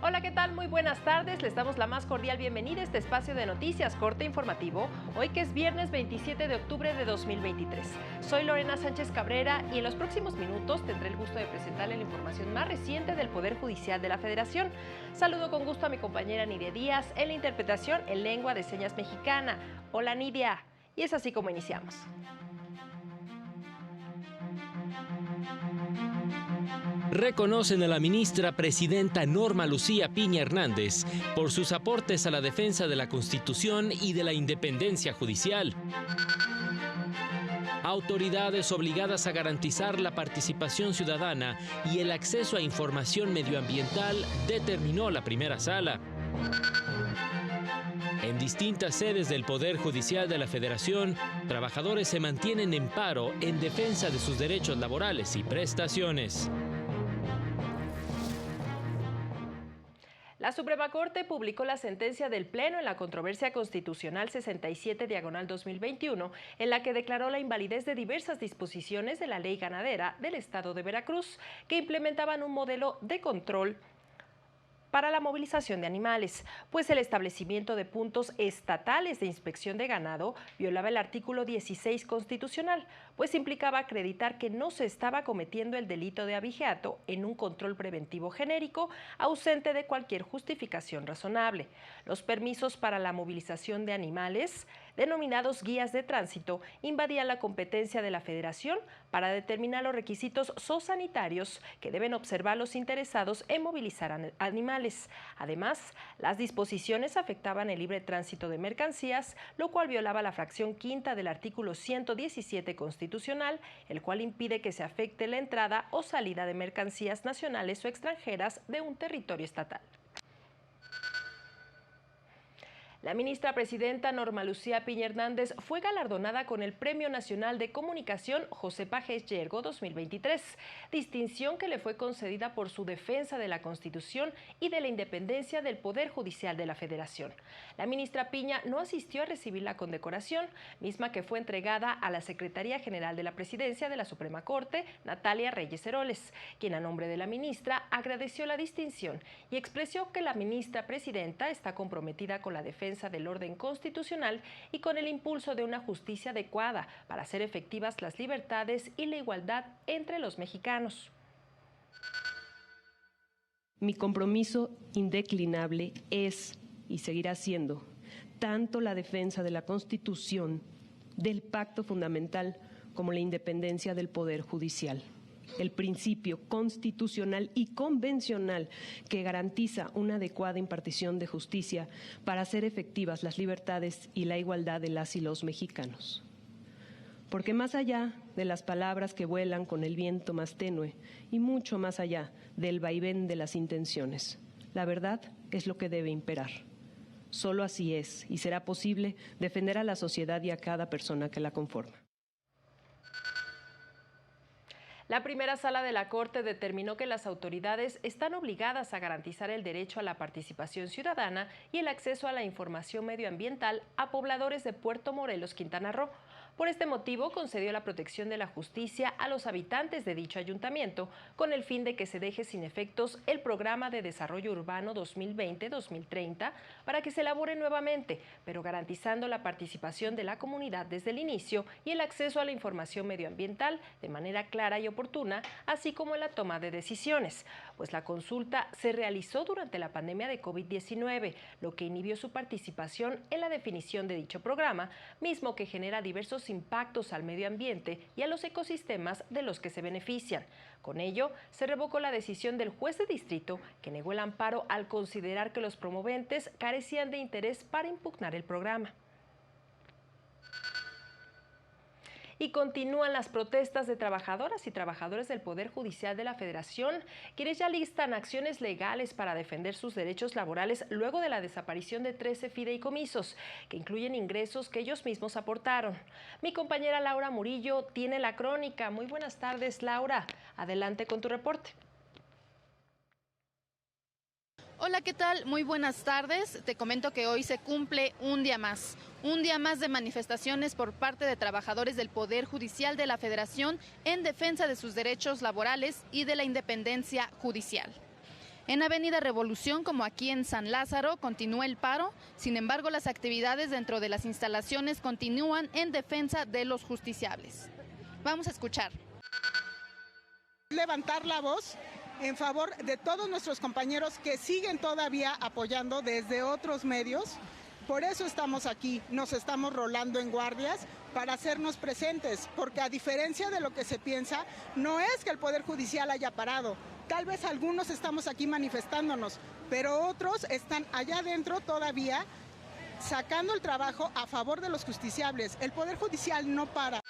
Hola, ¿qué tal? Muy buenas tardes. Les damos la más cordial bienvenida a este espacio de noticias corte informativo, hoy que es viernes 27 de octubre de 2023. Soy Lorena Sánchez Cabrera y en los próximos minutos tendré el gusto de presentarle la información más reciente del Poder Judicial de la Federación. Saludo con gusto a mi compañera Nidia Díaz en la interpretación en lengua de señas mexicana. Hola, Nidia. Y es así como iniciamos. Reconocen a la ministra presidenta Norma Lucía Piña Hernández por sus aportes a la defensa de la Constitución y de la independencia judicial. Autoridades obligadas a garantizar la participación ciudadana y el acceso a información medioambiental, determinó la primera sala. En distintas sedes del Poder Judicial de la Federación, trabajadores se mantienen en paro en defensa de sus derechos laborales y prestaciones. La Suprema Corte publicó la sentencia del Pleno en la controversia constitucional 67/2021, en la que declaró la invalidez de diversas disposiciones de la Ley Ganadera del Estado de Veracruz, que implementaban un modelo de control para la movilización de animales, pues el establecimiento de puntos estatales de inspección de ganado violaba el artículo 16 constitucional, pues implicaba acreditar que no se estaba cometiendo el delito de abigeato en un control preventivo genérico, ausente de cualquier justificación razonable. Los permisos para la movilización de animales, denominados guías de tránsito, invadían la competencia de la Federación para determinar los requisitos zoosanitarios que deben observar los interesados en movilizar animales. Además, las disposiciones afectaban el libre tránsito de mercancías, lo cual violaba la fracción quinta del artículo 117 constitucional, el cual impide que se afecte la entrada o salida de mercancías nacionales o extranjeras de un territorio estatal. La ministra presidenta Norma Lucía Piña Hernández fue galardonada con el Premio Nacional de Comunicación José Pagés Yergo 2023, distinción que le fue concedida por su defensa de la Constitución y de la independencia del Poder Judicial de la Federación. La ministra Piña no asistió a recibir la condecoración, misma que fue entregada a la Secretaría General de la Presidencia de la Suprema Corte, Natalia Reyes Heroles, quien a nombre de la ministra agradeció la distinción y expresó que la ministra presidenta está comprometida con la defensa del orden constitucional y con el impulso de una justicia adecuada para hacer efectivas las libertades y la igualdad entre los mexicanos. Mi compromiso indeclinable es y seguirá siendo tanto la defensa de la Constitución, del pacto fundamental, como la independencia del Poder Judicial. El principio constitucional y convencional que garantiza una adecuada impartición de justicia para hacer efectivas las libertades y la igualdad de las y los mexicanos. Porque más allá de las palabras que vuelan con el viento más tenue y mucho más allá del vaivén de las intenciones, la verdad es lo que debe imperar. Solo así es y será posible defender a la sociedad y a cada persona que la conforma. La primera sala de la Corte determinó que las autoridades están obligadas a garantizar el derecho a la participación ciudadana y el acceso a la información medioambiental a pobladores de Puerto Morelos, Quintana Roo. Por este motivo, concedió la protección de la justicia a los habitantes de dicho ayuntamiento, con el fin de que se deje sin efectos el Programa de Desarrollo Urbano 2020-2030 para que se elabore nuevamente, pero garantizando la participación de la comunidad desde el inicio y el acceso a la información medioambiental de manera clara y oportuna, así como en la toma de decisiones, pues la consulta se realizó durante la pandemia de COVID-19, lo que inhibió su participación en la definición de dicho programa, mismo que genera diversos impactos al medio ambiente y a los ecosistemas de los que se benefician. Con ello, se revocó la decisión del juez de distrito, que negó el amparo al considerar que los promoventes carecían de interés para impugnar el programa. Y continúan las protestas de trabajadoras y trabajadores del Poder Judicial de la Federación, quienes ya listan acciones legales para defender sus derechos laborales luego de la desaparición de 13 fideicomisos, que incluyen ingresos que ellos mismos aportaron. Mi compañera Laura Murillo tiene la crónica. Muy buenas tardes, Laura. Adelante con tu reporte. Hola, ¿qué tal? Muy buenas tardes. Te comento que hoy se cumple un día más de manifestaciones por parte de trabajadores del Poder Judicial de la Federación en defensa de sus derechos laborales y de la independencia judicial. En Avenida Revolución, como aquí en San Lázaro, continúa el paro. Sin embargo, las actividades dentro de las instalaciones continúan en defensa de los justiciables. Vamos a escuchar. Levantar la voz en favor de todos nuestros compañeros que siguen todavía apoyando desde otros medios. Por eso estamos aquí, nos estamos rolando en guardias para hacernos presentes, porque a diferencia de lo que se piensa, no es que el Poder Judicial haya parado. Tal vez algunos estamos aquí manifestándonos, pero otros están allá adentro todavía sacando el trabajo a favor de los justiciables. El Poder Judicial no para.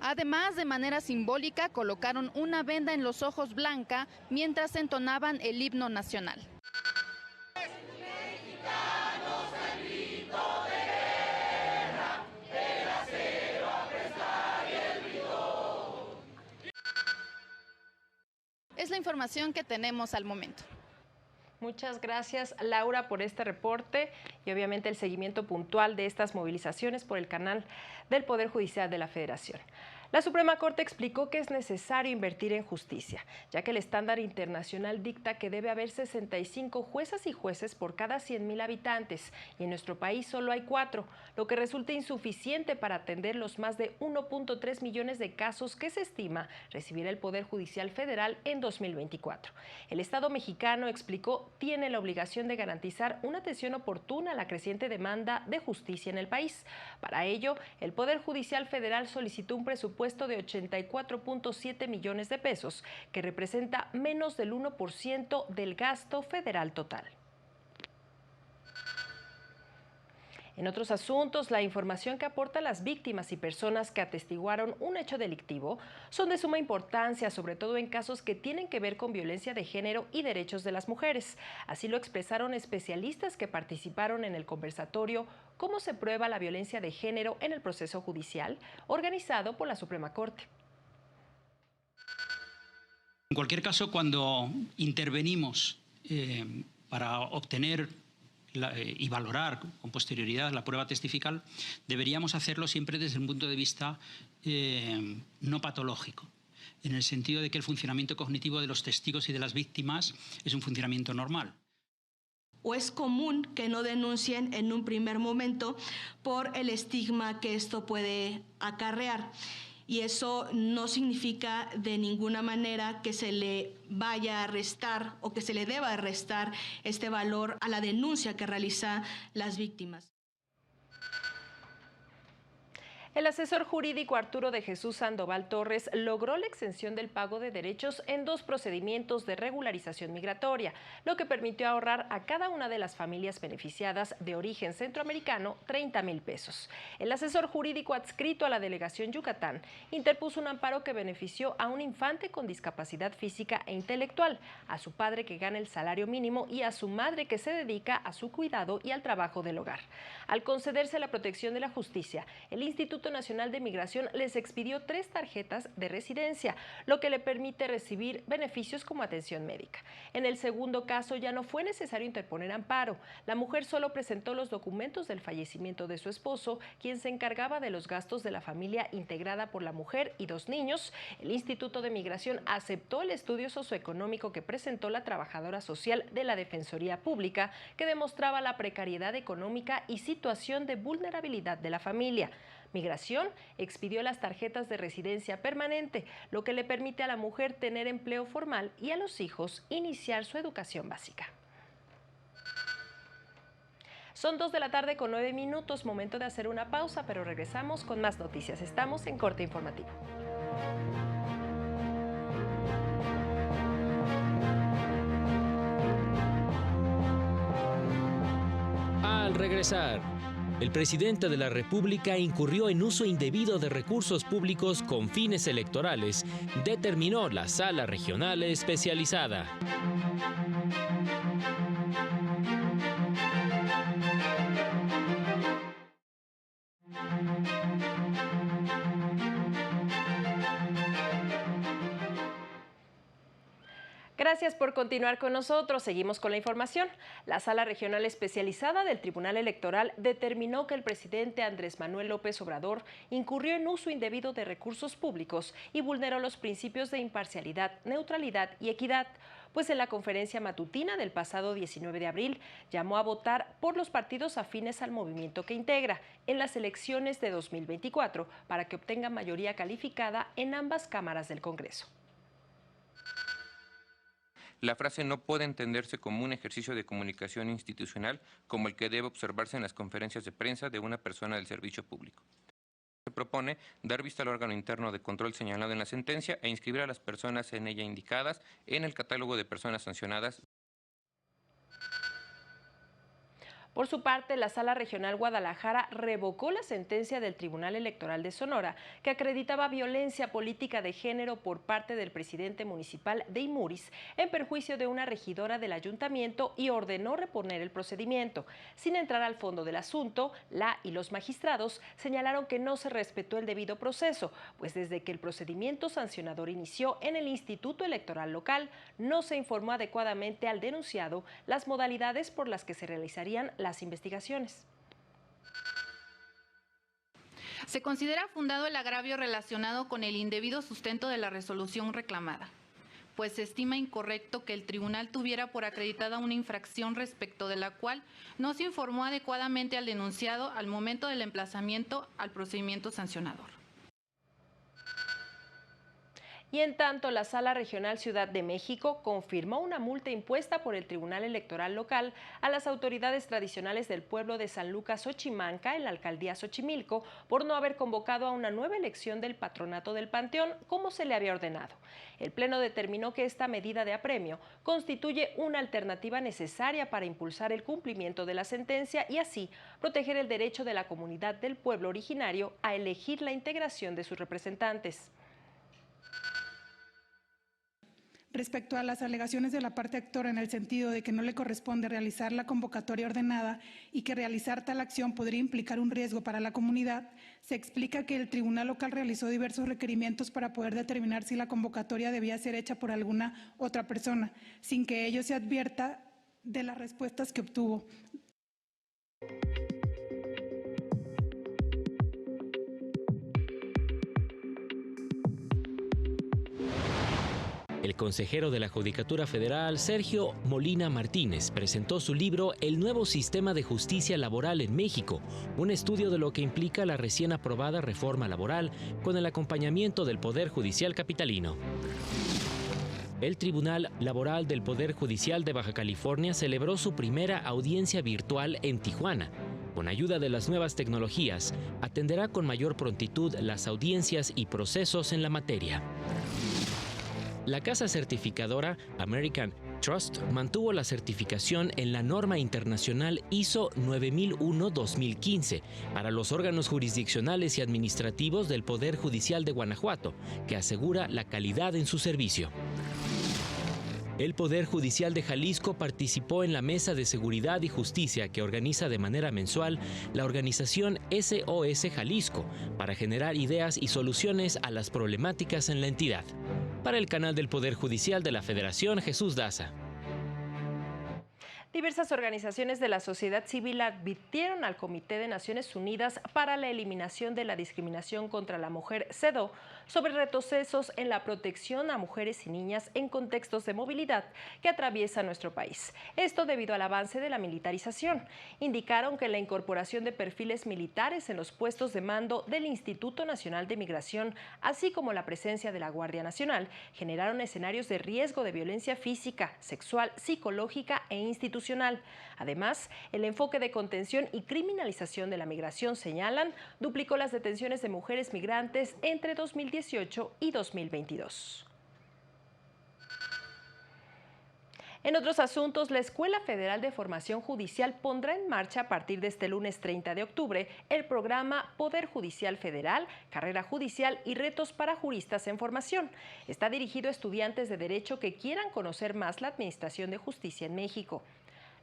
Además, de manera simbólica, colocaron una venda en los ojos blanca mientras entonaban el himno nacional. Es la información que tenemos al momento. Muchas gracias, Laura, por este reporte y obviamente el seguimiento puntual de estas movilizaciones por el canal del Poder Judicial de la Federación. La Suprema Corte explicó que es necesario invertir en justicia, ya que el estándar internacional dicta que debe haber 65 juezas y jueces por cada 100.000 habitantes, y en nuestro país solo hay 4, lo que resulta insuficiente para atender los más de 1.3 millones de casos que se estima recibirá el Poder Judicial Federal en 2024. El Estado mexicano, explicó, tiene la obligación de garantizar una atención oportuna a la creciente demanda de justicia en el país. Para ello, el Poder Judicial Federal solicitó un presupuesto de 84.7 millones de pesos, que representa menos del 1% del gasto federal total. En otros asuntos, la información que aportan las víctimas y personas que atestiguaron un hecho delictivo son de suma importancia, sobre todo en casos que tienen que ver con violencia de género y derechos de las mujeres. Así lo expresaron especialistas que participaron en el conversatorio ¿Cómo se prueba la violencia de género en el proceso judicial?, organizado por la Suprema Corte. En cualquier caso, cuando intervenimos para obtener y valorar con posterioridad la prueba testifical, deberíamos hacerlo siempre desde un punto de vista no patológico, en el sentido de que el funcionamiento cognitivo de los testigos y de las víctimas es un funcionamiento normal. O es común que no denuncien en un primer momento por el estigma que esto puede acarrear. Y eso no significa de ninguna manera que se le vaya a restar o que se le deba restar este valor a la denuncia que realizan las víctimas. El asesor jurídico Arturo de Jesús Sandoval Torres logró la exención del pago de derechos en 2 procedimientos de regularización migratoria, lo que permitió ahorrar a cada una de las familias beneficiadas de origen centroamericano 30,000 pesos. El asesor jurídico adscrito a la delegación Yucatán interpuso un amparo que benefició a un infante con discapacidad física e intelectual, a su padre que gana el salario mínimo y a su madre que se dedica a su cuidado y al trabajo del hogar. Al concederse la protección de la justicia, el Instituto Nacional de Migración les expidió 3 tarjetas de residencia, lo que le permite recibir beneficios como atención médica. En el segundo caso ya no fue necesario interponer amparo. La mujer solo presentó los documentos del fallecimiento de su esposo, quien se encargaba de los gastos de la familia integrada por la mujer y 2 niños. El Instituto de Migración aceptó el estudio socioeconómico que presentó la trabajadora social de la Defensoría Pública, que demostraba la precariedad económica y situación de vulnerabilidad de la familia. Migración expidió las tarjetas de residencia permanente, lo que le permite a la mujer tener empleo formal y a los hijos iniciar su educación básica. Son 2:09 p.m, momento de hacer una pausa, pero regresamos con más noticias. Estamos en Corte Informativo. Al regresar, el presidente de la República incurrió en uso indebido de recursos públicos con fines electorales, determinó la Sala Regional Especializada. Gracias por continuar con nosotros. Seguimos con la información. La Sala Regional Especializada del Tribunal Electoral determinó que el presidente Andrés Manuel López Obrador incurrió en uso indebido de recursos públicos y vulneró los principios de imparcialidad, neutralidad y equidad. pues en la conferencia matutina del pasado 19 de abril llamó a votar por los partidos afines al movimiento que integra en las elecciones de 2024 para que obtenga mayoría calificada en ambas cámaras del Congreso. La frase no puede entenderse como un ejercicio de comunicación institucional como el que debe observarse en las conferencias de prensa de una persona del servicio público. Se propone dar vista al órgano interno de control señalado en la sentencia e inscribir a las personas en ella indicadas en el catálogo de personas sancionadas. Por su parte, la Sala Regional Guadalajara revocó la sentencia del Tribunal Electoral de Sonora que acreditaba violencia política de género por parte del presidente municipal de Imuris en perjuicio de una regidora del ayuntamiento y ordenó reponer el procedimiento. Sin entrar al fondo del asunto, la y los magistrados señalaron que no se respetó el debido proceso, pues desde que el procedimiento sancionador inició en el Instituto Electoral Local, no se informó adecuadamente al denunciado las modalidades por las que se realizarían las investigaciones. Se considera fundado el agravio relacionado con el indebido sustento de la resolución reclamada, pues se estima incorrecto que el tribunal tuviera por acreditada una infracción respecto de la cual no se informó adecuadamente al denunciado al momento del emplazamiento al procedimiento sancionador. Y en tanto, la Sala Regional Ciudad de México confirmó una multa impuesta por el Tribunal Electoral Local a las autoridades tradicionales del pueblo de San Lucas Xochimanca, en la alcaldía Xochimilco, por no haber convocado a una nueva elección del patronato del Panteón como se le había ordenado. El Pleno determinó que esta medida de apremio constituye una alternativa necesaria para impulsar el cumplimiento de la sentencia y así proteger el derecho de la comunidad del pueblo originario a elegir la integración de sus representantes. Respecto a las alegaciones de la parte actora en el sentido de que no le corresponde realizar la convocatoria ordenada y que realizar tal acción podría implicar un riesgo para la comunidad, se explica que el Tribunal Local realizó diversos requerimientos para poder determinar si la convocatoria debía ser hecha por alguna otra persona, sin que ello se advierta de las respuestas que obtuvo. El consejero de la Judicatura Federal, Sergio Molina Martínez, presentó su libro El nuevo sistema de justicia laboral en México, un estudio de lo que implica la recién aprobada reforma laboral con el acompañamiento del Poder Judicial capitalino. El Tribunal Laboral del Poder Judicial de Baja California celebró su primera audiencia virtual en Tijuana. Con ayuda de las nuevas tecnologías, atenderá con mayor prontitud las audiencias y procesos en la materia. La casa certificadora American Trust mantuvo la certificación en la norma internacional ISO 9001-2015 para los órganos jurisdiccionales y administrativos del Poder Judicial de Guanajuato, que asegura la calidad en su servicio. El Poder Judicial de Jalisco participó en la Mesa de Seguridad y Justicia que organiza de manera mensual la organización SOS Jalisco para generar ideas y soluciones a las problemáticas en la entidad. Para el canal del Poder Judicial de la Federación, Jesús Daza. Diversas organizaciones de la sociedad civil advirtieron al Comité de Naciones Unidas para la Eliminación de la Discriminación contra la Mujer, CEDAW, sobre retrocesos en la protección a mujeres y niñas en contextos de movilidad que atraviesa nuestro país. Esto debido al avance de la militarización. Indicaron que la incorporación de perfiles militares en los puestos de mando del Instituto Nacional de Migración, así como la presencia de la Guardia Nacional, generaron escenarios de riesgo de violencia física, sexual, psicológica e institucional. Además, el enfoque de contención y criminalización de la migración, señalan, duplicó las detenciones de mujeres migrantes entre 2018 y 2022. En otros asuntos, la Escuela Federal de Formación Judicial pondrá en marcha a partir de este lunes 30 de octubre el programa Poder Judicial Federal, Carrera Judicial y Retos para Juristas en Formación. Está dirigido a estudiantes de Derecho que quieran conocer más la administración de justicia en México.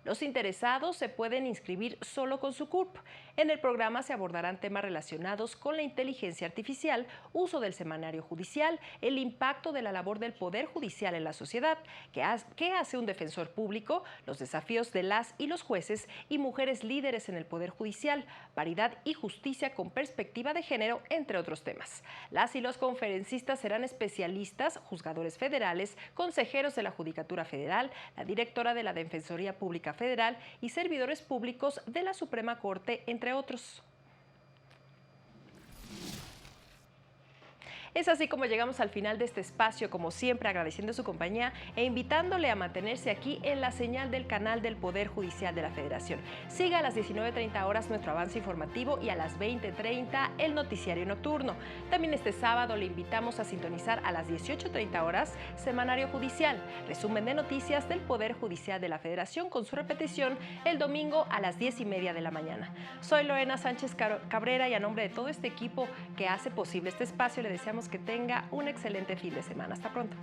Los interesados se pueden inscribir solo con su CURP. En el programa se abordarán temas relacionados con la inteligencia artificial, uso del semanario judicial, el impacto de la labor del Poder Judicial en la sociedad, qué hace un defensor público, los desafíos de las y los jueces y mujeres líderes en el Poder Judicial, paridad y justicia con perspectiva de género, entre otros temas. Las y los conferencistas serán especialistas, juzgadores federales, consejeros de la Judicatura Federal, la directora de la Defensoría Pública Federal y servidores públicos de la Suprema Corte, entre otros. Es así como llegamos al final de este espacio, como siempre agradeciendo su compañía e invitándole a mantenerse aquí en la señal del canal del Poder Judicial de la Federación. Siga a las 19:30 horas nuestro avance informativo y a las 20:30 el noticiario nocturno. También este sábado le invitamos a sintonizar a las 18:30 horas Semanario Judicial, resumen de noticias del Poder Judicial de la Federación con su repetición el domingo a las 10:30 de la mañana. Soy Lorena Sánchez Cabrera y a nombre de todo este equipo que hace posible este espacio le deseamos que tenga un excelente fin de semana. Hasta pronto.